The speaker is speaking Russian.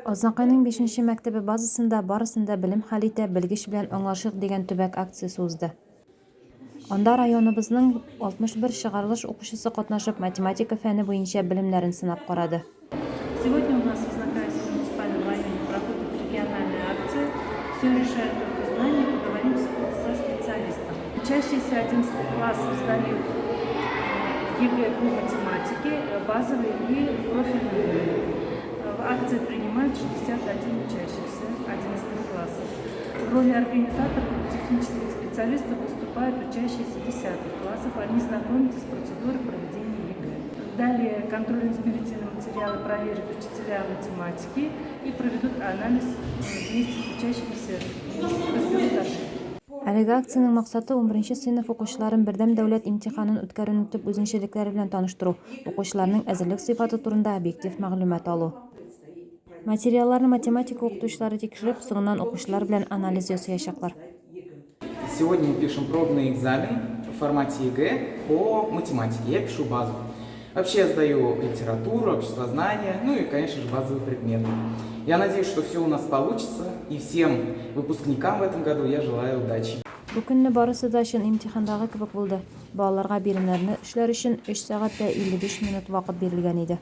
Азнакайның 5-нче мәктәбе базасында барысында белем хәл итә, белгеч белән аңлашыйк дигән төбәк акциясе узды. Анда районыбызның 61 чыгарылыш укучысы катнашып, математика фәне буенча белемнәрен сынап карады. Сегодня у нас в Азнакайском муниципальном районе проходит региональная акция «Все решает только знания». Поговорим со специалистом. Учащиеся 11 классов сдают ЕГЭ по математике, базовый и профильный. В акции принимают 61 учащихся 11 классов. В роли организаторов и технических специалистов выступают учащиеся 10 классов. Они знакомятся с процедурой проведения ЕГЭ. Далее контрольно-измерительные материалы проверят учителя математики и проведут анализ вместе с учащимися, разберут ошибки. Әлеге акциянең максаты 11-нче сыйныф укучыларын бердәм дәүләт имтиханын үткәрүнең төп үзенчәлекләре белән таныштыру, укучыларның әзерлек сыйфаты турында объектив мәгълүмат алу. Материалларны математика укытучылары тикшереп, соңыннан укучылар белән анализ ясаячаклар. Сегодня мы пишем пробный экзамен в формате ЕГЭ по математике. Я пишу базу. Вообще я сдаю литературу, обществознание, ну и, конечно же, базовые предметы. Я надеюсь, что все у нас получится, и всем выпускникам в этом году я желаю удачи. Бу көнне барысы да чын имтихандагы кебек булды. Балаларга биремнәрне эшләр өчен 3 сәгать тә 55 минут вакыт бирелгән иде.